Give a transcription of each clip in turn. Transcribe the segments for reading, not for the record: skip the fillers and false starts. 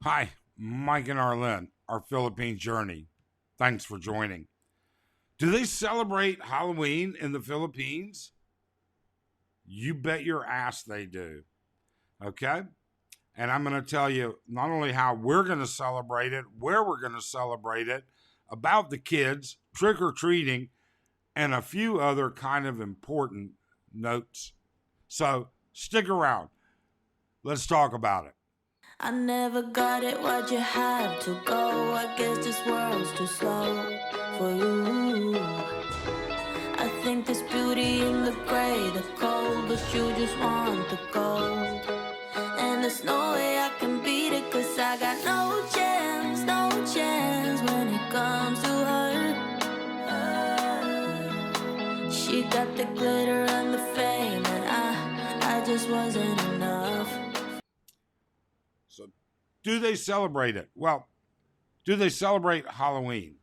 Hi, Mike and Arlen, our Philippine journey. Thanks for joining. Do they celebrate Halloween in the Philippines? You bet your ass they do. Okay? And I'm going to tell you not only how we're going to celebrate it, where we're going to celebrate it, about the kids, trick or treating, and a few other kind of important notes. So stick around. Let's talk about it. I never got it, why'd you have to go? I guess this world's too slow for you. I think there's beauty in the gray, the cold, but you just want the gold. And there's no way I can beat it, cause I got no chance, no chance when it comes to her. She got the glitter and the fame, and I just wasn't enough. So, do they celebrate it? Well, do they celebrate Halloween?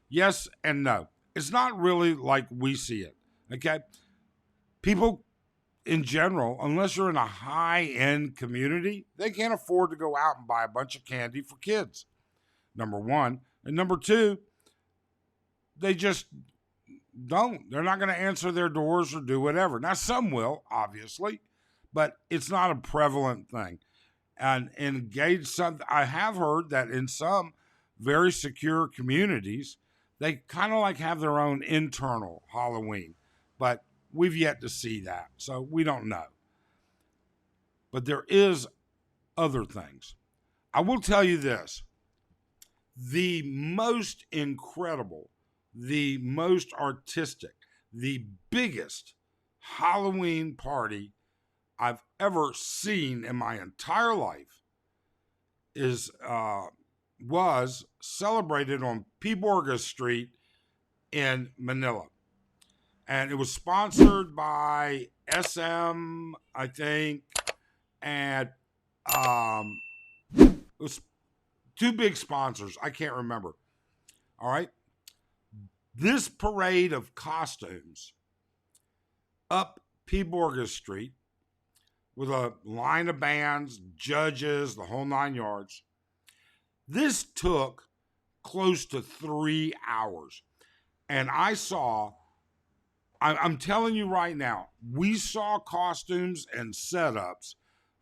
Yes and no. It's not really like we see it. Okay. People in general, unless you're in a high end community, they can't afford to go out and buy a bunch of candy for kids. Number one. And number two, they just don't. They're not going to answer their doors or do whatever. Now, some will, obviously, but it's not a prevalent thing. And engage some, I have heard that in some very secure communities, they kind of like have their own internal Halloween, but we've yet to see that. So we don't know. But there is other things. I will tell you this. The most incredible, the most artistic, the biggest Halloween party I've ever seen in my entire life is was celebrated on P. Borges Street in Manila, and it was sponsored by SM, I think, and it was two big sponsors. I can't remember. All right, this parade of costumes up P. Borges Street with a line of bands, judges, the whole nine yards. This took close to 3 hours. And I'm telling you right now, we saw costumes and setups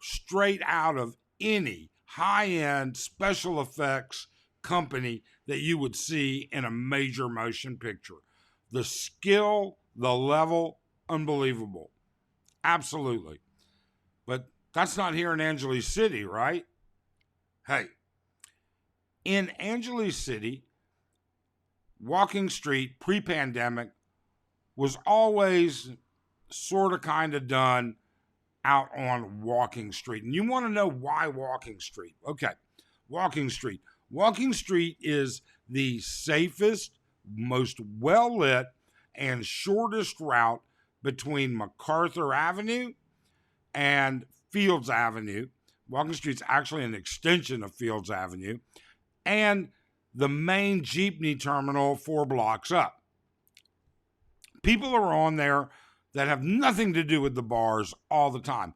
straight out of any high end special effects company that you would see in a major motion picture. The skill, the level, unbelievable. Absolutely. But that's not here in Angeles City, right? Hey, in Angeles City, Walking Street pre pandemic was always sort of kind of done out on Walking Street. And you want to know why Walking Street? Okay, Walking Street. Walking Street is the safest, most well lit, and shortest route between MacArthur Avenue and Fields Avenue. Walking Street's actually an extension of Fields Avenue, and the main Jeepney terminal 4 blocks up. People are on there that have nothing to do with the bars all the time.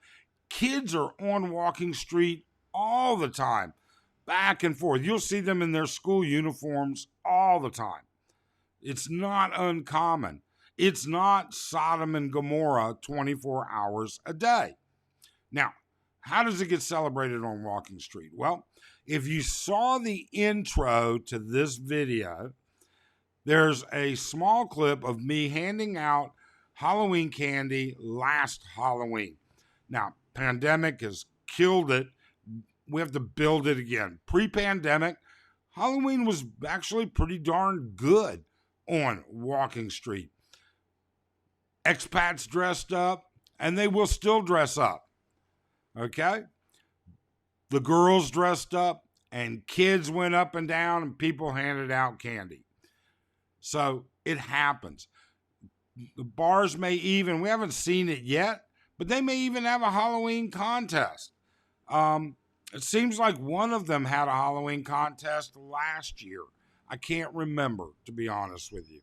Kids are on Walking Street all the time, back and forth. You'll see them in their school uniforms all the time. It's not uncommon. It's not Sodom and Gomorrah 24 hours a day. Now, how does it get celebrated on Walking Street? Well, if you saw the intro to this video, there's a small clip of me handing out Halloween candy last Halloween. Now, pandemic has killed it. We have to build it again. Pre-pandemic, Halloween was actually pretty darn good on Walking Street. Expats dressed up, and they will still dress up. Okay? The girls dressed up, and kids went up and down, and people handed out candy. So it happens. The bars may even, we haven't seen it yet, but they may even have a Halloween contest. It seems like one of them had a Halloween contest last year. I can't remember, to be honest with you.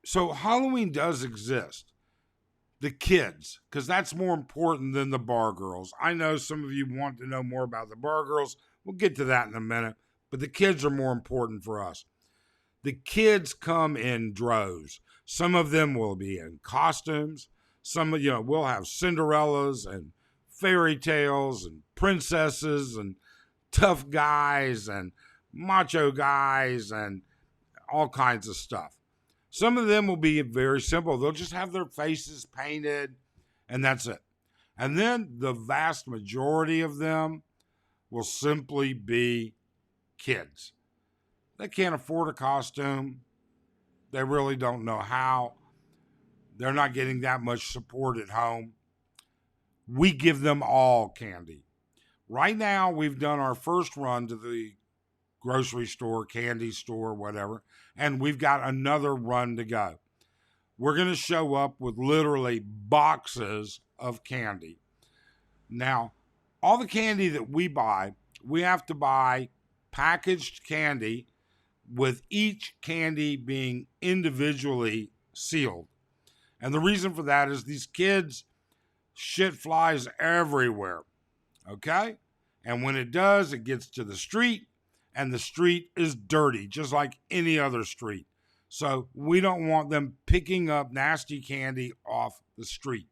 So Halloween does exist. the kids, because that's more important than the bar girls. I know some of you want to know more about the bar girls. We'll get to that in a minute, but the kids are more important for us. The kids come in droves. Some of them will be in costumes. Some of we'll have Cinderellas and fairy tales and princesses and tough guys and macho guys and all kinds of stuff. Some of them will be very simple. They'll just have their faces painted, and that's it. And then the vast majority of them will simply be kids. They can't afford a costume. They really don't know how. They're not getting that much support at home. We give them all candy. Right now, we've done our first run to the grocery store, candy store, whatever, and we've got another run to go. We're going to show up with literally boxes of candy. Now, all the candy that we buy, we have to buy packaged candy with each candy being individually sealed. And the reason for that is these kids, shit flies everywhere, okay? And when it does, it gets to the street, and the street is dirty, just like any other street. So we don't want them picking up nasty candy off the street,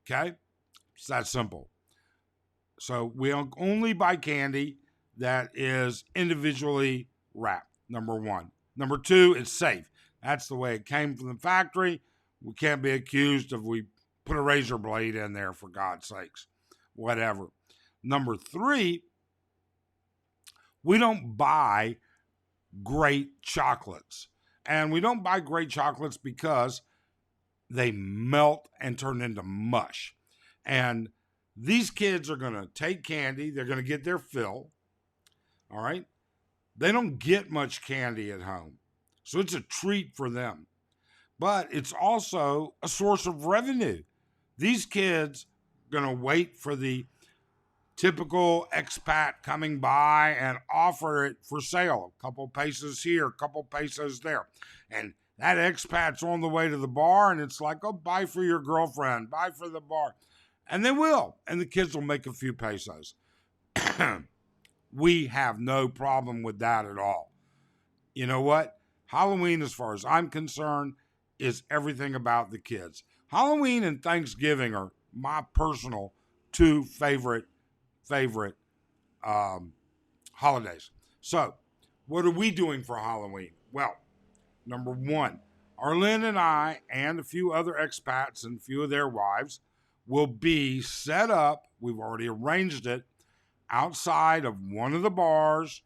okay? It's that simple. So we only buy candy that is individually wrapped, number one. Number two, it's safe. That's the way it came from the factory. We can't be accused of we put a razor blade in there, for God's sakes. Whatever. Number three, we don't buy great chocolates. And we don't buy great chocolates because they melt and turn into mush. And these kids are going to take candy. They're going to get their fill. All right? They don't get much candy at home. So it's a treat for them. But it's also a source of revenue. These kids are going to wait for the typical expat coming by and offer it for sale. A couple pesos here, a couple pesos there. And that expat's on the way to the bar, and it's like, oh, buy for your girlfriend, buy for the bar. And they will. And the kids will make a few pesos. We have no problem with that at all. You know what? Halloween, as far as I'm concerned, is everything about the kids. Halloween and Thanksgiving are my personal two favorite holidays. So, what are we doing for Halloween? Well, number one, Arlene and I and a few other expats and a few of their wives will be set up. We've already arranged it outside of one of the bars,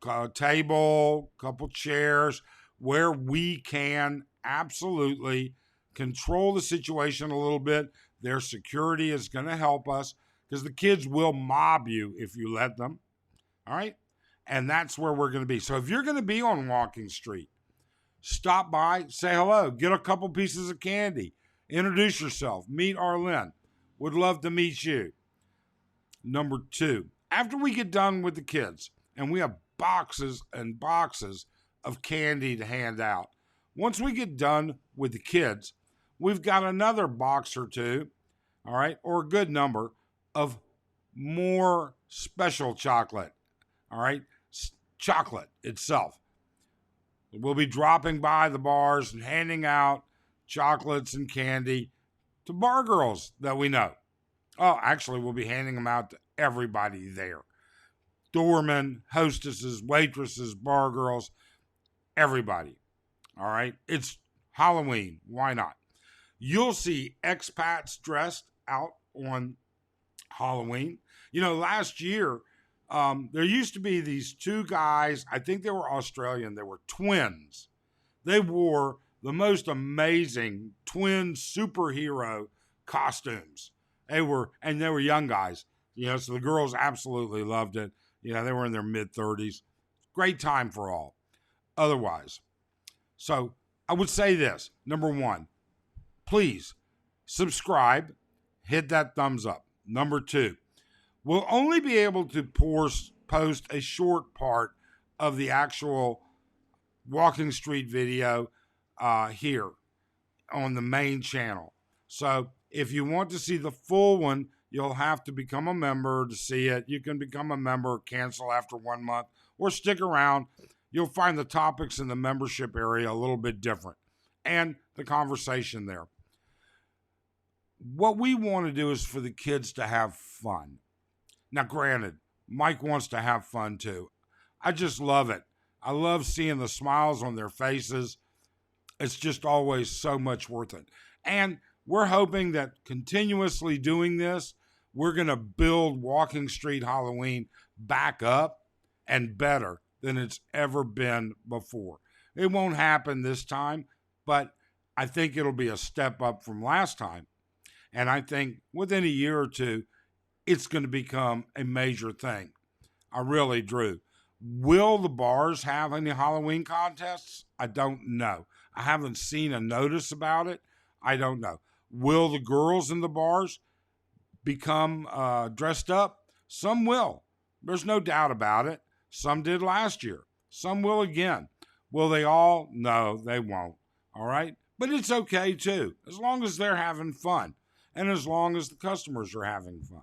a table, couple chairs, where we can absolutely control the situation a little bit. Their security is going to help us because the kids will mob you if you let them. All right? And that's where we're going to be. So if you're going to be on Walking Street, stop by, say hello, get a couple pieces of candy, introduce yourself, meet Arlene. Would love to meet you. Number two, after we get done with the kids, and we have boxes and boxes of candy to hand out, once we get done with the kids, we've got another box or two, all right, or a good number of more special chocolate, all right, chocolate itself. We'll be dropping by the bars and handing out chocolates and candy to bar girls that we know. Oh, actually, we'll be handing them out to everybody there. Doormen, hostesses, waitresses, bar girls, everybody. All right? It's Halloween. Why not? You'll see expats dressed out on Halloween. You know, last year, there used to be these two guys. I think they were Australian. They were twins. They wore the most amazing twin superhero costumes. They were young guys, you know, so the girls absolutely loved it. You know, they were in their mid-30s. Great time for all. Otherwise. So I would say this. Number one, please subscribe, hit that thumbs up. Number two, we'll only be able to post a short part of the actual Walking Street video here. on the main channel. So if you want to see the full one, you'll have to become a member to see it. You can become a member, cancel after 1 month, or stick around. You'll find the topics in the membership area a little bit different and the conversation there. What we want to do is for the kids to have fun. Now, granted, Mike wants to have fun too. I just love it. I love seeing the smiles on their faces. It's just always so much worth it. And we're hoping that continuously doing this, we're going to build Walking Street Halloween back up and better than it's ever been before. It won't happen this time, but I think it'll be a step up from last time. And I think within a year or two, it's going to become a major thing. I really do. Will the bars have any Halloween contests? I don't know. I haven't seen a notice about it. I don't know. Will the girls in the bars become dressed up? Some will. There's no doubt about it. Some did last year. Some will again. Will they all? No, they won't. All right? But it's okay too, as long as they're having fun and as long as the customers are having fun.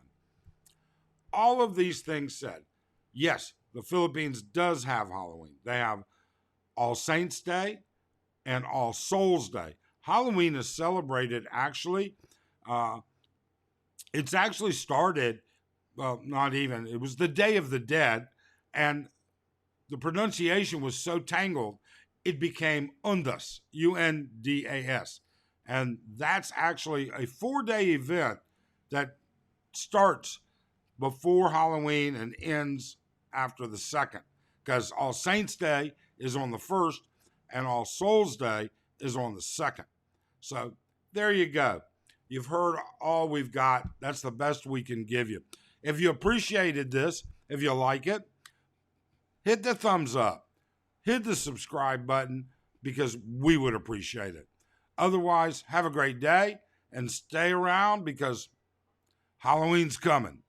All of these things said, yes, the Philippines does have Halloween. They have All Saints Day and All Souls Day. Halloween is celebrated actually. It's actually started, well, not even, it was the Day of the Dead, and the pronunciation was so tangled, it became Undas, Undas. And that's actually a 4-day event that starts before Halloween and ends after the 2nd. Because All Saints Day is on the 1st and All Souls Day is on the 2nd. So there you go. You've heard all we've got. That's the best we can give you. If you appreciated this, if you like it, hit the thumbs up. Hit the subscribe button because we would appreciate it. Otherwise, have a great day and stay around because Halloween's coming.